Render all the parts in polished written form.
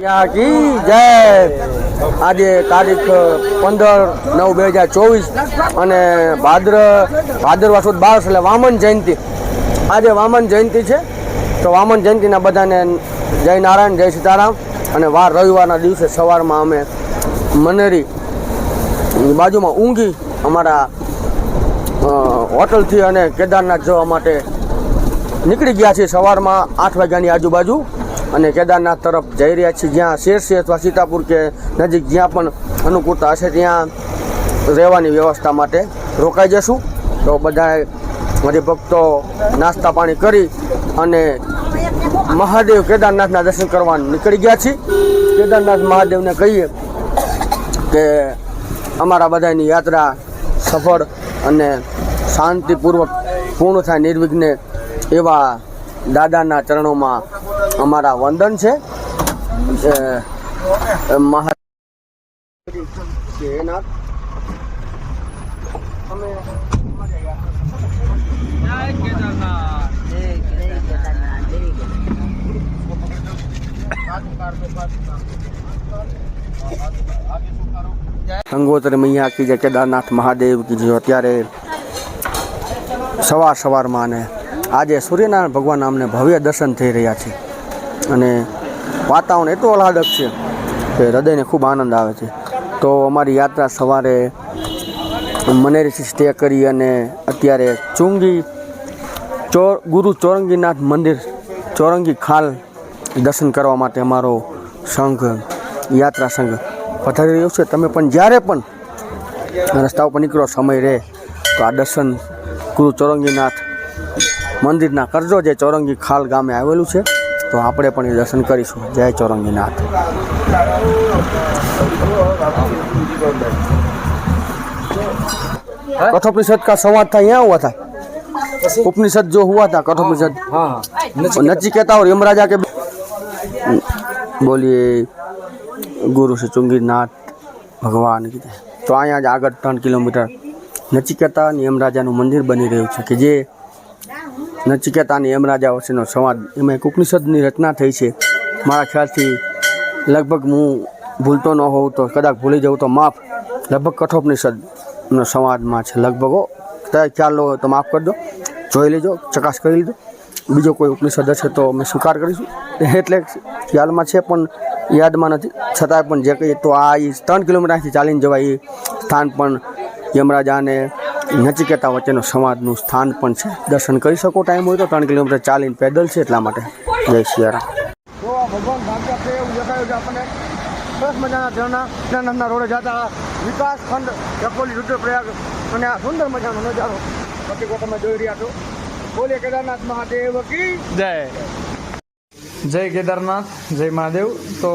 કી જય। આજે તારીખ 15/9/2024 અને ભાદરવા સુદ 12 એટલે વામન જયંતિ। આજે વામન જયંતિ છે તો વામન જયંતિના બધાને જય નારાયણ, જય સીતારામ। અને વાર રવિવારના દિવસે સવારમાં અમે મનેરી બાજુમાં ઊંઘી અમારા હોટલથી અને કેદારનાથ જવા માટે નીકળી ગયા છીએ સવારમાં 8 વાગ્યાની આજુબાજુ અને કેદારનાથ તરફ જઈ રહ્યા છીએ। જ્યાં શેરસી અથવા સીતાપુર કે નજીક જ્યાં પણ અનુકૂળતા હશે ત્યાં રહેવાની વ્યવસ્થા માટે રોકાઈ જશું। તો બધા હરિભક્તો નાસ્તા પાણી કરી અને મહાદેવ કેદારનાથના દર્શન કરવા નીકળી ગયા છીએ। કેદારનાથ મહાદેવને કહીએ કે અમારા બધાની યાત્રા સફળ અને શાંતિપૂર્વક પૂર્ણ થાય નિર્વિઘ્ને એવા દાદાના ચરણોમાં અમારા વંદન છે। ગંગોત્રી મૈયા કી જય, કેદારનાથ મહાદેવ કી જય। અત્યારે સવારમાં અને આજે સૂર્યનારાયણ ભગવાન અમને ભવ્ય દર્શન થઈ રહ્યા છે અને વાતાવરણ એટલું આહલાદક છે કે હૃદયને ખૂબ આનંદ આવે છે। તો અમારી યાત્રા સવારે મનેરીથી સ્ટે કરી અને અત્યારે ગુરુ ચોરંગીનાથ મંદિર ચોરંગી ખાલ દર્શન કરવા માટે અમારો સંઘ યાત્રા સંઘ પધારી રહ્યો છે। તમે પણ જ્યારે પણ રસ્તા ઉપર નીકળો સમય રહે તો આ દર્શન ગુરુ ચોરંગીનાથ મંદિરના કરજો, જે ચોરંગી ખાલ ગામે આવેલું છે। તો આપણે પણ એ દર્શન કરીશું। જય ચોરંગીનાથ। कठोपनिषद का संवाद था, यहाँ हुआ था। उपनिषद जो हुआ था कठोपनिषद, नचिकेता और यमराजा के। बोलिए गुरु से चुंगीनाथ भगवान की। तो अँ ज आग 3 किलोमीटर नचिकेता અને યમરાજાનું મંદિર બની રહ્યું છે કે જે નચિકેતા અને યમરાજા વચ્ચેનો સંવાદ, એમાં એક ઉપનિષદની રચના થઈ છે। મારા ખ્યાલથી લગભગ હું ભૂલતો ન હોઉં તો કદાચ ભૂલી જાઉં તો માફ, લગભગ કઠોપનિષદનો સંવાદમાં છે લગભગ। ખ્યાલ હોય તો માફ કરજો, જોઈ લેજો, ચકાસ કરી લીધો। બીજો કોઈ ઉપનિષદ હશે તો અમે સ્વીકાર કરીશું। એટલે ખ્યાલમાં છે પણ યાદમાં નથી, છતાંય પણ જે કહીએ તો આ 3 કિલોમીટરથી ચાલીને જવાય એ સ્થાન પણ યમરાજા અને નચિકેતા વચ્ચેનો સંવાદનું સ્થાન પણ છે। દર્શન કરી શકો ટાઈમ હોય તો। 3 કિલોમીટર ચાલીને પેદલ છે એટલા માટે। જય સિયારામ। ભગવાન ભાગ્ય છે એવું દેખાયું છે આપણને। સરસ મજાના ઝરણા રોડે જતા વિકાસ ખંડ ડકોલી રુદ્રપ્રયાગ અને આ સુંદર મજાનો નજારો પ્રતિકો તમે જોઈ રહ્યા છો। બોલે કેદારનાથ મહાદેવ કી જય। જય કેદારનાથ, જય મહાદેવ। તો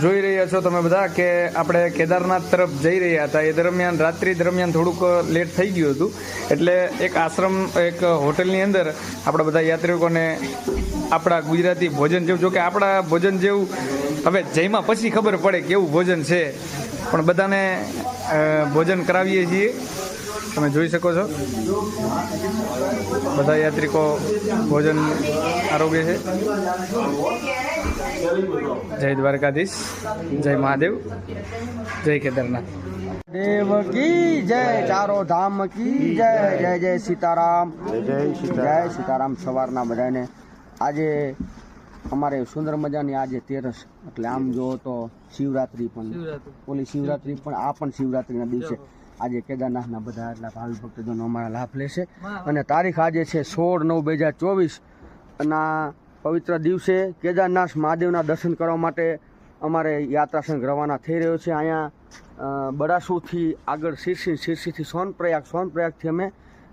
જોઈ રહ્યા છો તમે બધા કે આપણે કેદારનાથ તરફ જઈ રહ્યા હતા। એ દરમિયાન રાત્રિ દરમિયાન થોડુંક લેટ થઈ ગયું હતું, એટલે એક આશ્રમ, એક હોટલની અંદર આપણા બધા યાત્રિકોને આપણા ગુજરાતી ભોજન જેવું, જો કે આપણા ભોજન જેવું હવે જઈમાં પછી ખબર પડે કેવું ભોજન છે, પણ બધાને ભોજન કરાવીએ છીએ। તમે જોઈ શકો છો બધા યાત્રિકો ભોજન આરોગ્ય છે। જય દ્વારકાધીશ, જય મહાદેવ, જય કેદારનાથ देव की जय। चारो धाम की जय। जय जय सीताराम, जय सीताराम। સવારના બધાને આજે અમારે સુંદર મજાની આજે તેરસ, એટલે આમ જો તો શિવરાત્રિ પણ, ઓલી શિવરાત્રિ પણ, આ પણ શિવરાત્રિના દિવસે આજે કેદારનાથના બધા એટલા ભાવિ ભક્તજનો અમારા લાભ લેશે। અને તારીખ આજે છે 16/9/2024 અને પવિત્ર દિવસે કેદારનાથ મહાદેવના દર્શન કરવા માટે અમારે યાત્રા સંઘ રવાના થઈ રહ્યો છે। અહીંયા બડાસુરથી આગળ શિરસીથી સોનપ્રયાગથી અમે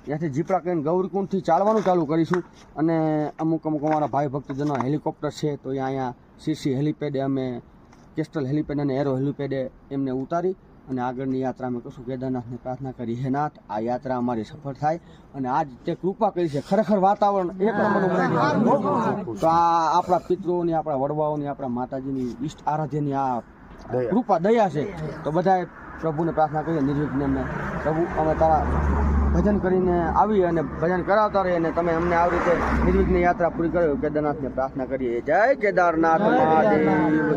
ત્યાંથી જીપડા કરીને ગૌરીકુંડથી ચાલવાનું ચાલુ કરીશું। અને અમુક અમારા ભાઈ ભક્તજનો હેલિકોપ્ટર છે તો અહીંયા શિરસી હેલિપેડે અમે કેસ્ટલ હેલિપેડ અને એરો હેલિપેડે એમને ઉતારી અને આગળની યાત્રા અમે કશું કેદારનાથને પ્રાર્થના કરી, હે નાથ આ યાત્રા અમારી સફળ થાય અને આજ તે કૃપા કરી છે। ખરેખર વાતાવરણ એક નંબરનું બનાવી દીધું। તો આ આપણા પિતૃઓની, આપણા વડવાઓની, આપણા માતાજીની ઈષ્ટ આરાધ્યની આ કૃપા દયા છે। તો બધાએ પ્રભુને પ્રાર્થના કરીએ નિર્વિઘ્ને, પ્રભુ અમે તારા ભજન કરીને આવી અને ભજન કરાવતા રહીએ અને તમે અમને આવી રીતે નિર્વિઘ્ન યાત્રા પૂરી કરો કેદારનાથને પ્રાર્થના કરીએ. જય કેદારનાથ મહાદેવ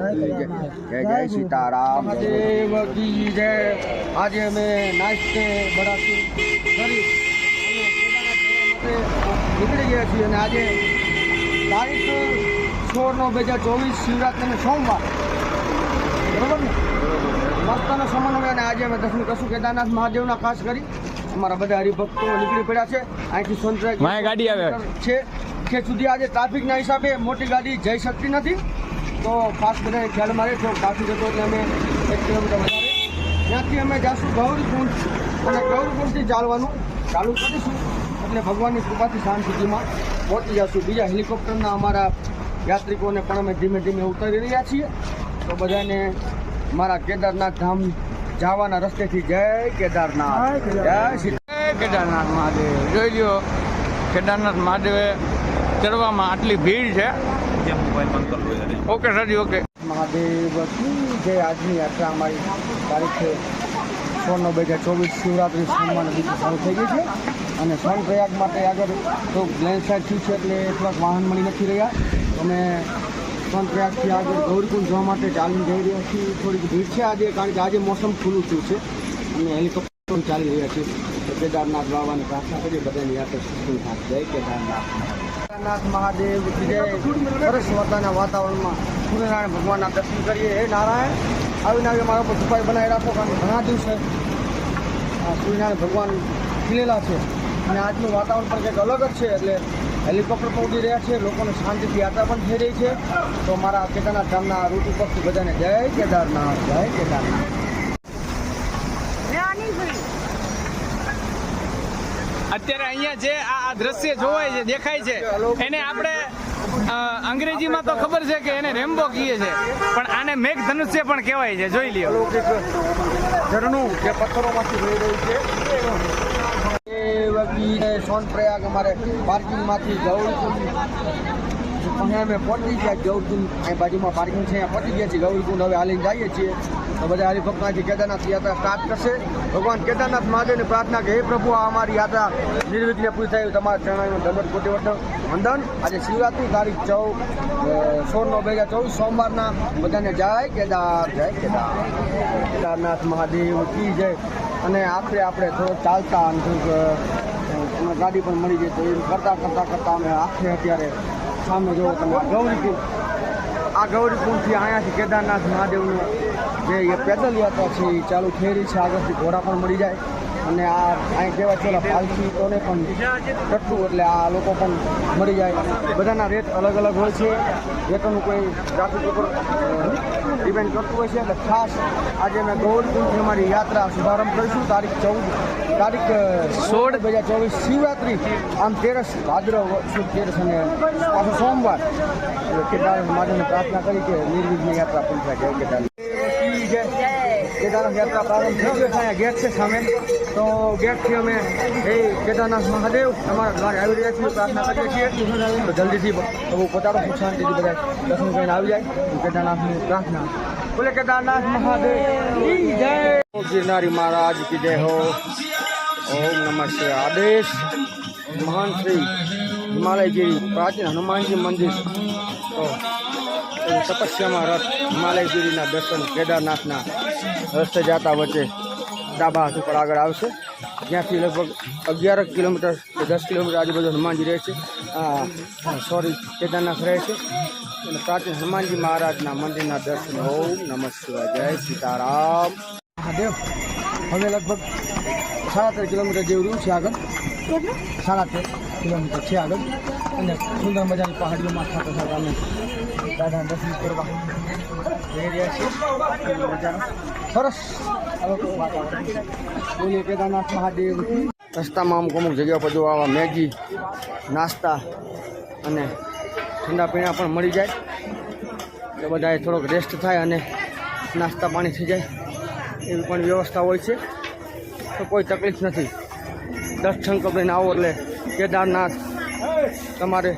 કી જય. જય જય સીતારામ મહાદેવ કી જય. આજે અમે નાસ્તે બરાતી કરી અને નીકળી ગયા છીએ અને આજે તારીખ 16/9/2024 શિવરાત્રિનો સોમવાર, બરોબર ને? મસ્તનો સમન્વય અને આજે અમે દર્શન કરશું કેદારનાથ મહાદેવના. ખાસ કરી અમારા બધા હરિભક્તો નીકળી પડ્યા છે. અહીંથી સોનપ્રયાગ ગાડી આવે છે કે સુધી આજે ટ્રાફિકના હિસાબે મોટી ગાડી જઈ શકતી નથી, તો ખાસ બધા ખ્યાલમાં રહે. જો ટ્રાફિક હતો એટલે અમે 1 કિલોમીટર વધારે ત્યાંથી અમે જઈશું ગૌરીકુંડ અને ગૌરીકુંડથી ચાલવાનું ચાલુ કરીશું એટલે ભગવાનની કૃપાથી શાંતિમાં પહોંચી જઈશું. બીજા હેલિકોપ્ટરના અમારા યાત્રિકોને પણ અમે ધીમે ધીમે ઉતારી રહ્યા છીએ. તો બધાને મારા કેદારનાથ ધામ જવાના રસ્તેથી જય કેદારનાથ. જય શ્રી કેદારનાથ મહાદેવ. જોઈ લ્યો કેદારનાથ મહાદેવે ચડવામાં આટલી ભીડ છે. ઓકે સરજી, ઓકે. મહાદેવ કી જય. આજની યાત્રા અમારી તારીખ 16/9/2024 શિવરાત્રિ સોમવારના દિવસે ચાલુ થઈ ગઈ છે અને સોનપ્રયાગ માટે આગળ તો લેન્ડસ્લાઇડ થયું છે એટલે થોડાક વાહન મળી નથી રહ્યા. અમે સોનપ્રયાગથી આગળ ગૌરીકુંડ જવા માટે ચાલીને જઈ રહ્યા છીએ. થોડીક ભીડ છે આજે, કારણ કે આજે મોસમ ખુલ્લું થયું છે અને હેલિકોપ્ટર ચાલી રહ્યા છે. તો કેદારનાથ બાબાની પ્રાર્થના કરીએ બધાની યાત્રા સફળ થાય. જય કેદારનાથ. કેદારનાથ મહાદેવ કી જય. સરસ મજાના વાતાવરણમાં સૂર્યનારાયણ ભગવાનના દર્શન કરીએ. હે નારાયણ, આવીને આવી મારા પર કૃપા બનાવી રાખો, કારણ કે ઘણા દિવસે સૂર્યનારાયણ ભગવાન ખીલેલા છે અને આજનું વાતાવરણ પણ કંઈક અલગ જ છે. એટલે હેલિકોપ્ટર પણ ઉડી રહ્યા છે, લોકોને શાંતિથી યાત્રા પણ થઈ રહી છે. તો મારા કેદારનાથ ધામના રૂટ ઉપરથી બધાને જય કેદારનાથ. જય કેદારનાથ. અત્યારે અહીંયા જે આ દ્રશ્ય જોવાય છે, દેખાય છે, એને આપણે અંગ્રેજીમાં તો ખબર છે કે એને રેમ્બો કહીએ છે, પણ આને મેઘધનુષ્ય પણ કહેવાય છે. જોઈ લ્યો અલૌકિક ઝરણું જે પથ્થરોમાંથી વહી રહ્યું છે. સોનપ્રયાગ અમારે પાર્કિંગમાંથી ગૌરીકુંડ અહીંયા અમે પહોંચી ગયા. ગૌરીકુંડ અહીં બાજુમાં પાર્કિંગ છે, અહીંયા પહોંચી ગયા છીએ. ગૌરીકુંડ હવે હાલીને જઈએ છીએ. તો બધા હરિભક્તમાંથી કેદારનાથ યાત્રા સ્ટાર્ટ કરશે. ભગવાન કેદારનાથ મહાદેવને પ્રાર્થના કે હે પ્રભુ, આ અમારી યાત્રા નિર્વિઘ્ને પૂરી થાય તમારા ચરણોમાં દંડવત કોટિવર્ધન વંદન. આજે શિવરાત્રિ તારીખ 16/9/2024 સોમવારના. બધાને જય કેદાર. જય કેદાર. કેદારનાથ મહાદેવ કી જય. અને આપણે થોડોક ચાલતા અને થોડુંક ગાડી પણ મળી જાય તો એમ કરતાં અમે આખરે અત્યારે સામે જોવો તમે આ ગૌરીકુંડથી અહીંયાથી કેદારનાથ મહાદેવનું જે પેદલ યાત્રા છે એ ચાલુ થઈ રહી છે. આગળથી ઘોડા પણ મળી જાય અને આ અહીં કહેવાય છે પાલખીઓને પણ ટટ્ટું, એટલે આ લોકો પણ મળી જાય. બધાના રેટ અલગ અલગ હોય છે, રેટોનું કોઈ ટ્રાફિક ઉપર ડિપેન્ડ કરતું હોય છે. એટલે ખાસ આજે અમે ગૌરીકુંડથી અમારી યાત્રા શુભારંભ કરીશું. તારીખ 16/2024 શિવરાત્રિ, આમ 13 ભાદરવ સુદ 13 અને પાછું સોમવાર. એટલે કેદારનાથ મહાદેવની પ્રાર્થના કરી કે નિર્વિઘ્ન યાત્રા પૂરી થાય. જય કેદારનાથ. કેદારનાથ યાત્રા પ્રારંભ થઈ ગયો છે. અહીંયા ગેટ છે સામે, તો ગેટથી અમે એ કેદારનાથ મહાદેવ અમારા ઘરે આવી રહ્યા છીએ. પ્રાર્થના કરીએ છીએ તો જલ્દીથી બહુ પધારો, સુખ શાંતિથી બધા દર્શન કરીને આવી જાય. કેદારનાથની પ્રાર્થના. બોલે કેદારનાથ મહાદેવ કી જય. ગિરનારી મહારાજ કી જય હો. ઓમ નમઃ શિવાય. આદેશ મહાન શ્રી હિમાલયગીરી પ્રાચીન હનુમાનજી મંદિર, તો તપસ્યામાં રથ હિમાલયગીરીના દર્શન કેદારનાથના રસ્તે જતા વચ્ચે ડાબા હાથ ઉપર આગળ આવશે. જ્યાંથી લગભગ 11 કિલોમીટર કે 10 કિલોમીટર આજુબાજુ હનુમાનજી રહે છે, કેદારનાથ રહે છે. અને પ્રાચીન હનુમાનજી મહારાજના મંદિરના દર્શન. ઓમ નમઃ શિવાય. જય સીતારામ. મહાદેવ હવે લગભગ 13.5 કિલોમીટર જેવું રહ્યું છે આગળ, 13.5 કિલોમીટર છે આગળ. અને સુંદર મજાની પહાડીઓમાં થતા અમે દાદાના દર્શન કરવા જઈ રહ્યા છીએ. સરસ વાતાવરણ. બોલીએ કેદારનાથ મહાદેવ. રસ્તામાં અમુક જગ્યા પર જો આવા મેગી, નાસ્તા અને ઠંડા પીણા પણ મળી જાય, તો બધાએ થોડોક રેસ્ટ થાય અને નાસ્તા પાણી થઈ જાય એવી પણ વ્યવસ્થા હોય છે. તો કોઈ તકલીફ નથી. દર્શન કરીને આવો એટલે કેદારનાથ તમારે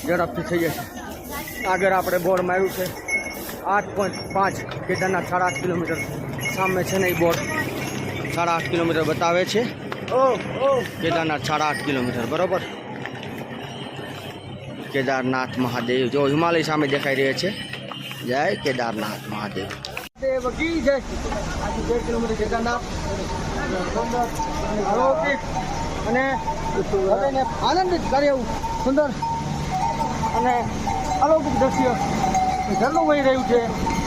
ઝડપથી થઈ જશે. આગળ આપણે બોર્ડ માર્યું છે 8.5 કેદારનાથ 8.5 કિલોમીટર સામે છે ને, એ બોર્ડ 8.5 કિલોમીટર બતાવે છે. કેદારનાથ 8.5 કિલોમીટર બરોબર. કેદારનાથ મહાદેવ જો હિમાલય સામે દેખાઈ રહ્યા છે. જય કેદારનાથ મહાદેવ. દેવ કી જય. આજે 2 કિલોમીટર કેદારનાથ અલૌકિક અને હૃદયને આનંદિત કરે એવું સુંદર અને અલૌકિક દ્રશ્ય ઝરણું વહી રહ્યું છે.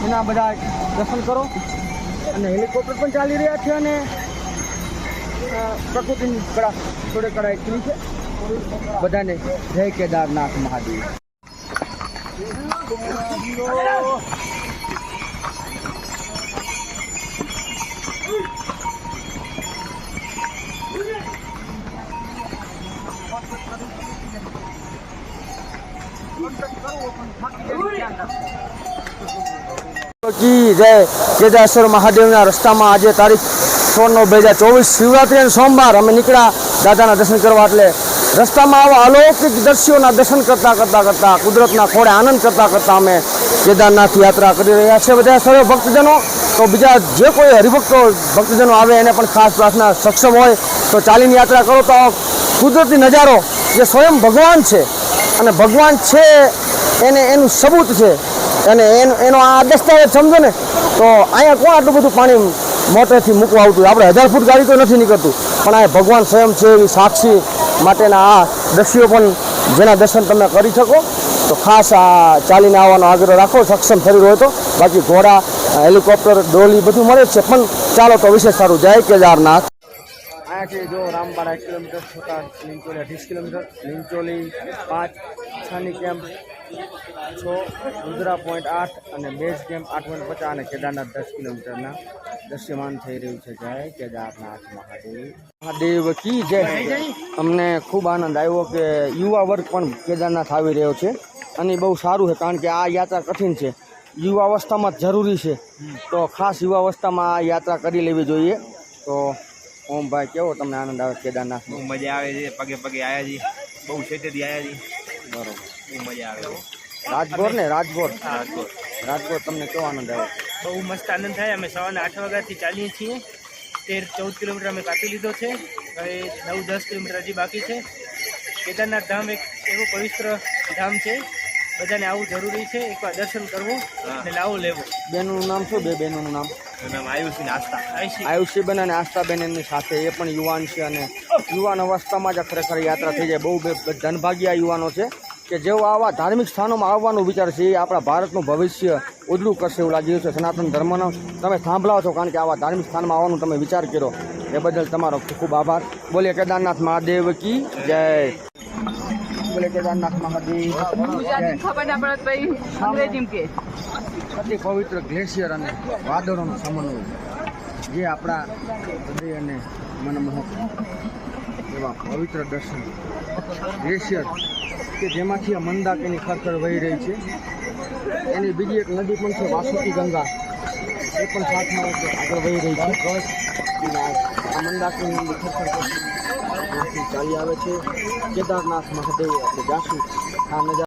એના બધા દર્શન કરો. અને હેલિકોપ્ટર પણ ચાલી રહ્યા છે અને પ્રકૃતિની કળા થોડે કળાએ ખીલી છે. બધાને જય કેદારનાથ મહાદેવ. કી જય. કેદારેશ્વર મહાદેવના રસ્તામાં આજે તારીખ 16/9/2024 શિવરાત્રી અને સોમવાર અમે નીકળ્યા દાદાના દર્શન કરવા. એટલે રસ્તામાં આવા અલૌકિક દ્રશ્યોના દર્શન કરતા કુદરતના ખોળે આનંદ કરતા અમે કેદારનાથ યાત્રા કરી રહ્યા છીએ. બધા સર્વ ભક્તજનો તો બીજા જે કોઈ હરિભક્તો ભક્તજનો આવે એને પણ ખાસ પ્રાર્થના સક્ષમ હોય તો ચાલીને યાત્રા કરો તો કુદરતી નજારો જે સ્વયં ભગવાન છે અને ભગવાન છે એનું સબૂત છે અને એનો આ દસ્તાવેજ સમજો ને તો અહીંયા કોણ આટલું બધું પાણી મોટેથી મૂકવા આવતું. આપણે 1000 ફૂટ ગાડી તો નથી નીકળતું પણ આ ભગવાન સ્વયં છે એવી સાક્ષી માટેના આ દ્રશ્યો પણ જેના દર્શન તમે કરી શકો તો ખાસ આ ચાલીને આવવાનો આગ્રહ રાખો સક્ષમ શરીર હોય તો. બાકી ઘોડા હેલિકોપ્ટર ડોલી બધું મળે જ છે પણ ચાલો તો વિશેષ સારું. જય કેદારનાથ. અહીંયાથી જો રામબાડા 1 કિલોમીટર, છોટા લીંચોલી 28 કિલોમીટર, લીંચોલી 5, છાની કેમ્પ 6, રુદ્રા પોઈન્ટ 8 અને બેઝ કેમ્પ 8.50 અને કેદારનાથ 10 કિલોમીટરના દ્રશ્યમાન થઈ રહ્યું છે. જય કેદારનાથ મહાદેવ. મહાદેવ કી જય. અમને ખૂબ આનંદ આવ્યો કે યુવા વર્ગ પણ કેદારનાથ આવી રહ્યો છે અને બહુ સારું છે કારણ કે આ યાત્રા કઠિન છે. યુવા અવસ્થામાં જ જરૂરી છે તો ખાસ યુવા અવસ્થામાં આ યાત્રા કરી લેવી જોઈએ. તો ઓમભાઈ કેવો તમને આનંદ આવે કેદારનાથ? બહુ મજા આવે છે. પગે પગે આવ્યા છીએ, બહુ છેટેથી આવ્યા છીએ. બરોબર, બહુ મજા આવે છે. રાજગોર ને રાજગોર હા, રાજગોર તમને કેવો આનંદ આવે? બહુ મસ્ત આનંદ થાય. અમે સવારના 8 વાગ્યાથી ચાલીએ છીએ. 13-14 કિલોમીટર અમે કાપી લીધો છે. હવે 9-10 કિલોમીટર હજી બાકી છે. કેદારનાથ ધામ એક એવું પવિત્ર ધામ છે. બધાને આવું જરૂરી છે. એકવાર દર્શન કરવું અને લાવો લેવો. બેનનું નામ શું? બે બહેનોનું નામ? નામ આયુષી આસ્થા. આયુષીબેન અને આસ્થાબેન એમની સાથે એ પણ યુવાન છે અને યુવાન અવસ્થામાં જ ખરેખર યાત્રા થઈ જાય. બહુ ધનભાગ્યા યુવાનો છે કે જેઓ આવા ધાર્મિક સ્થાનોમાં આવવાનું વિચાર છે. એ આપણા ભારતનું ભવિષ્ય ઉજળું કરશે એવું લાગી રહ્યું છે. સનાતન ધર્મનો તમે સાંભળાવો છો કારણ કે આવા ધાર્મિક સ્થાનમાં આવવાનું તમે વિચાર કર્યો એ બદલ તમારો ખૂબ ખૂબ આભાર. બોલે કેદારનાથ મહાદેવ કી જય. બોલે કેદારનાથ મહાદેવ. ખબર ના પડત ભાઈ અંગ્રેજી કે અતિ પવિત્ર ગ્લેશિયર અને વાદળોનો સમન્વય જે આપણા હૃદય અને મનમોહક એવા પવિત્ર દર્શન ગ્લેશિયર કે જેમાંથી આ મંદાકીની ખરખર વહી રહી છે. એની બીજી એક નદી પણ છે વાસુકી ગંગા, એ પણ સાથમાં આગળ વહી રહી છે. આ મંદાકીની નદી ખરખર ચાલી આવે છે. કેદારનાથ મહાદેવ આપણે જાશું આ નજારા